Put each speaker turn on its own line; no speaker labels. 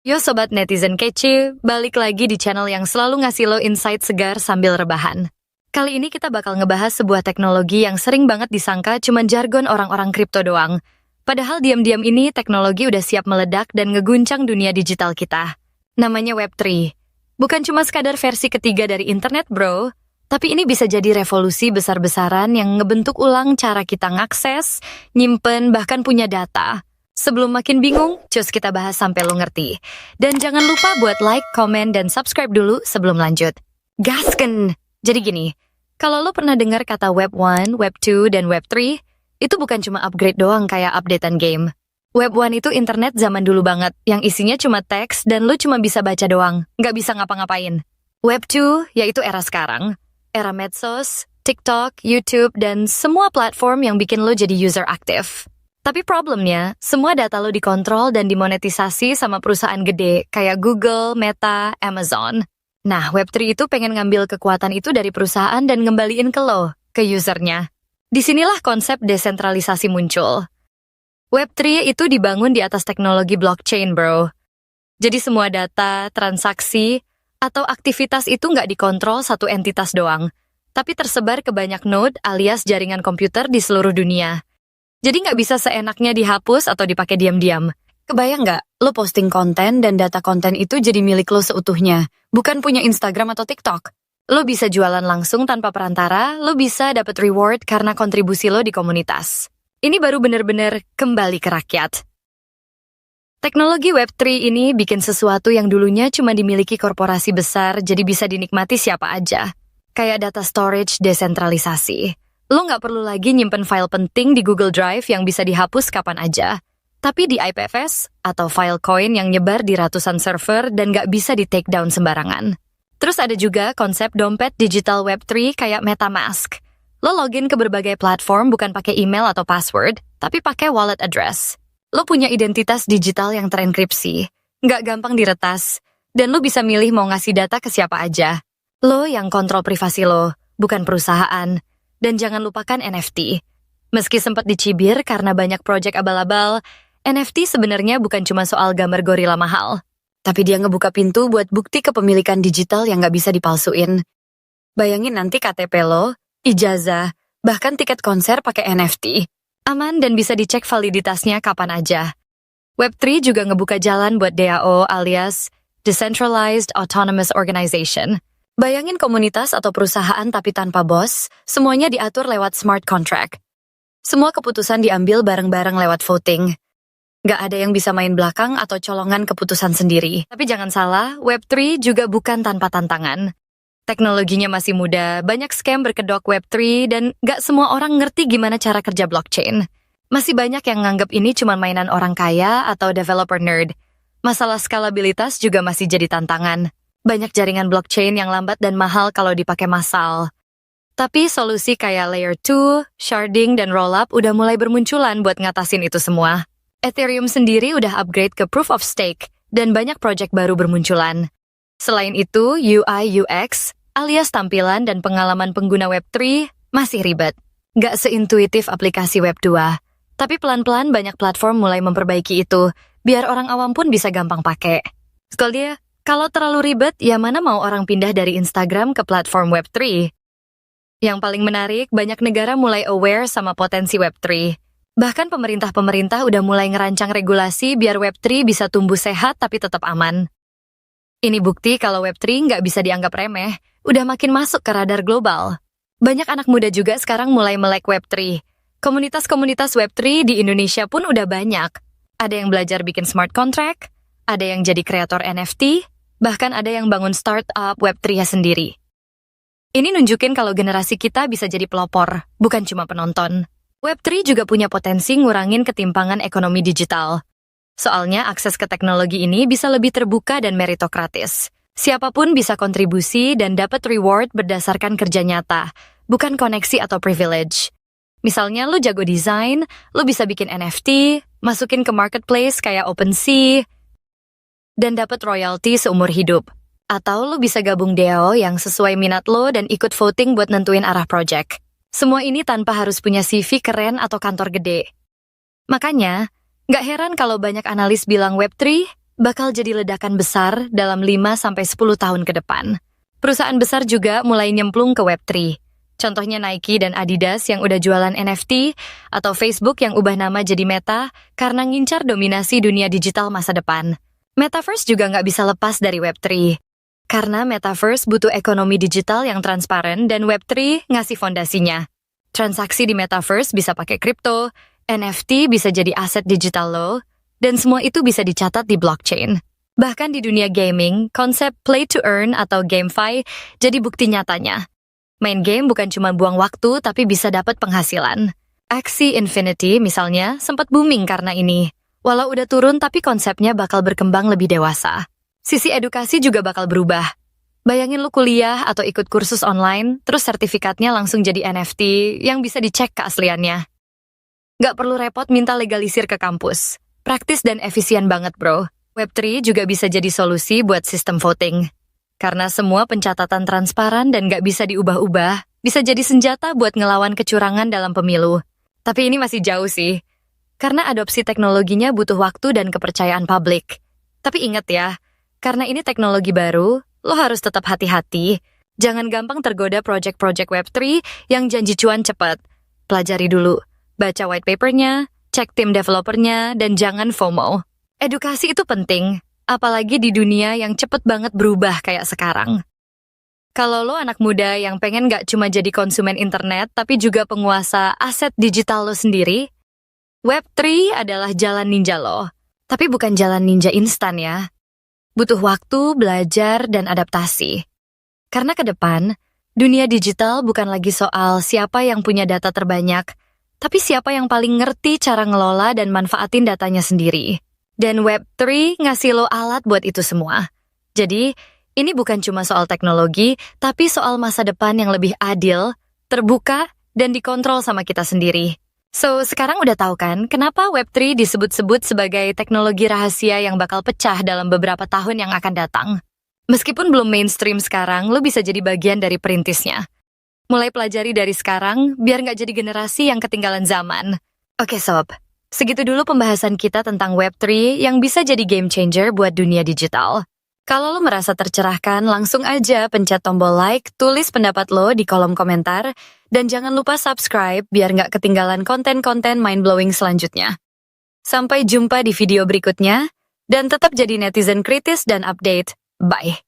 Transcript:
Yo sobat netizen kece, balik lagi di channel yang selalu ngasih lo insight segar sambil rebahan. Kali ini kita bakal ngebahas sebuah teknologi yang sering banget disangka cuma jargon orang-orang kripto doang. Padahal diam-diam ini teknologi udah siap meledak dan ngeguncang dunia digital kita. Namanya Web3. Bukan cuma sekadar versi ketiga dari internet bro, tapi ini bisa jadi revolusi besar-besaran yang ngebentuk ulang cara kita ngakses, nyimpen, bahkan punya data. Sebelum makin bingung, cus kita bahas sampai lo ngerti. Dan jangan lupa buat like, komen, dan subscribe dulu sebelum lanjut. Gasken! Jadi gini, kalau lo pernah dengar kata Web 1, Web 2, dan Web 3, itu bukan cuma upgrade doang kayak updatean game. Web 1 itu internet zaman dulu banget, yang isinya cuma teks dan lo cuma bisa baca doang, nggak bisa ngapa-ngapain. Web 2, yaitu era sekarang. Era medsos, TikTok, YouTube, dan semua platform yang bikin lo jadi user aktif. Tapi problemnya, semua data lo dikontrol dan dimonetisasi sama perusahaan gede kayak Google, Meta, Amazon. Nah, Web3 itu pengen ngambil kekuatan itu dari perusahaan dan ngembaliin ke lo, ke usernya. Disinilah konsep desentralisasi muncul. Web3 itu dibangun di atas teknologi blockchain, bro. Jadi semua data, transaksi, atau aktivitas itu nggak dikontrol satu entitas doang, tapi tersebar ke banyak node alias jaringan komputer di seluruh dunia. Jadi nggak bisa seenaknya dihapus atau dipakai diam-diam. Kebayang nggak, lo posting konten dan data konten itu jadi milik lo seutuhnya, bukan punya Instagram atau TikTok. Lo bisa jualan langsung tanpa perantara, lo bisa dapat reward karena kontribusi lo di komunitas. Ini baru bener-bener kembali ke rakyat. Teknologi Web3 ini bikin sesuatu yang dulunya cuma dimiliki korporasi besar jadi bisa dinikmati siapa aja. Kayak data storage desentralisasi. Lo nggak perlu lagi nyimpen file penting di Google Drive yang bisa dihapus kapan aja. Tapi di IPFS atau Filecoin yang nyebar di ratusan server dan nggak bisa di take down sembarangan. Terus ada juga konsep dompet digital Web3 kayak MetaMask. Lo login ke berbagai platform bukan pakai email atau password, tapi pakai wallet address. Lo punya identitas digital yang terenkripsi, nggak gampang diretas, dan lo bisa milih mau ngasih data ke siapa aja. Lo yang kontrol privasi lo, bukan perusahaan. Dan jangan lupakan NFT. Meski sempat dicibir karena banyak proyek abal-abal, NFT sebenarnya bukan cuma soal gambar gorila mahal. Tapi dia ngebuka pintu buat bukti kepemilikan digital yang nggak bisa dipalsuin. Bayangin nanti KTP lo, ijazah, bahkan tiket konser pakai NFT. Aman dan bisa dicek validitasnya kapan aja. Web3 juga ngebuka jalan buat DAO alias Decentralized Autonomous Organization. Bayangin komunitas atau perusahaan tapi tanpa bos, semuanya diatur lewat smart contract. Semua keputusan diambil bareng-bareng lewat voting. Nggak ada yang bisa main belakang atau colongan keputusan sendiri. Tapi jangan salah, Web3 juga bukan tanpa tantangan. Teknologinya masih muda, banyak scam berkedok Web3, dan nggak semua orang ngerti gimana cara kerja blockchain. Masih banyak yang nganggap ini cuma mainan orang kaya atau developer nerd. Masalah skalabilitas juga masih jadi tantangan. Banyak jaringan blockchain yang lambat dan mahal kalau dipakai massal. Tapi solusi kayak Layer 2, sharding, dan rollup udah mulai bermunculan buat ngatasin itu semua. Ethereum sendiri udah upgrade ke Proof of Stake, dan banyak project baru bermunculan. Selain itu, UI/UX, alias tampilan dan pengalaman pengguna Web3, masih ribet. Nggak seintuitif aplikasi Web 2. Tapi pelan-pelan banyak platform mulai memperbaiki itu, biar orang awam pun bisa gampang pakai. Sekali kalau terlalu ribet, ya mana mau orang pindah dari Instagram ke platform Web3? Yang paling menarik, banyak negara mulai aware sama potensi Web3. Bahkan pemerintah-pemerintah udah mulai ngerancang regulasi biar Web3 bisa tumbuh sehat tapi tetap aman. Ini bukti kalau Web3 nggak bisa dianggap remeh, udah makin masuk ke radar global. Banyak anak muda juga sekarang mulai melek Web3. Komunitas-komunitas Web3 di Indonesia pun udah banyak. Ada yang belajar bikin smart contract, ada yang jadi kreator NFT, bahkan ada yang bangun startup Web3-nya sendiri. Ini nunjukin kalau generasi kita bisa jadi pelopor, bukan cuma penonton. Web3 juga punya potensi ngurangin ketimpangan ekonomi digital. Soalnya akses ke teknologi ini bisa lebih terbuka dan meritokratis. Siapapun bisa kontribusi dan dapat reward berdasarkan kerja nyata, bukan koneksi atau privilege. Misalnya lu jago desain, lu bisa bikin NFT, masukin ke marketplace kayak OpenSea, dan dapat royalti seumur hidup. Atau lo bisa gabung DAO yang sesuai minat lo dan ikut voting buat nentuin arah project. Semua ini tanpa harus punya CV keren atau kantor gede. Makanya, nggak heran kalau banyak analis bilang Web3 bakal jadi ledakan besar dalam 5-10 tahun ke depan. Perusahaan besar juga mulai nyemplung ke Web3. Contohnya Nike dan Adidas yang udah jualan NFT, atau Facebook yang ubah nama jadi Meta karena ngincar dominasi dunia digital masa depan. Metaverse juga nggak bisa lepas dari Web3. Karena Metaverse butuh ekonomi digital yang transparan dan Web3 ngasih fondasinya. Transaksi di Metaverse bisa pakai kripto, NFT bisa jadi aset digital lo, dan semua itu bisa dicatat di blockchain. Bahkan di dunia gaming, konsep play to earn atau GameFi jadi bukti nyatanya. Main game bukan cuma buang waktu, tapi bisa dapat penghasilan. Axie Infinity misalnya sempat booming karena ini. Walau udah turun, tapi konsepnya bakal berkembang lebih dewasa. Sisi edukasi juga bakal berubah. Bayangin lu kuliah atau ikut kursus online, terus sertifikatnya langsung jadi NFT yang bisa dicek keasliannya. Nggak perlu repot minta legalisir ke kampus. Praktis dan efisien banget, bro. Web3 juga bisa jadi solusi buat sistem voting. Karena semua pencatatan transparan dan nggak bisa diubah-ubah, bisa jadi senjata buat ngelawan kecurangan dalam pemilu. Tapi ini masih jauh sih. Karena adopsi teknologinya butuh waktu dan kepercayaan publik. Tapi ingat ya, karena ini teknologi baru, lo harus tetap hati-hati. Jangan gampang tergoda project-project Web3 yang janji cuan cepat. Pelajari dulu, baca white papernya, cek tim developernya, dan jangan FOMO. Edukasi itu penting, apalagi di dunia yang cepet banget berubah kayak sekarang. Kalau lo anak muda yang pengen gak cuma jadi konsumen internet, tapi juga penguasa aset digital lo sendiri, Web3 adalah jalan ninja lo. Tapi bukan jalan ninja instan ya. Butuh waktu, belajar, dan adaptasi. Karena ke depan, dunia digital bukan lagi soal siapa yang punya data terbanyak, tapi siapa yang paling ngerti cara ngelola dan manfaatin datanya sendiri. Dan Web3 ngasih lo alat buat itu semua. Jadi, ini bukan cuma soal teknologi, tapi soal masa depan yang lebih adil, terbuka, dan dikontrol sama kita sendiri. So, sekarang udah tahu kan kenapa Web3 disebut-sebut sebagai teknologi rahasia yang bakal pecah dalam beberapa tahun yang akan datang. Meskipun belum mainstream sekarang, lo bisa jadi bagian dari perintisnya. Mulai pelajari dari sekarang, biar nggak jadi generasi yang ketinggalan zaman. Oke sob, segitu dulu pembahasan kita tentang Web3 yang bisa jadi game changer buat dunia digital. Kalau lo merasa tercerahkan, langsung aja pencet tombol like, tulis pendapat lo di kolom komentar, dan jangan lupa subscribe biar nggak ketinggalan konten-konten mind-blowing selanjutnya. Sampai jumpa di video berikutnya, dan tetap jadi netizen kritis dan update. Bye!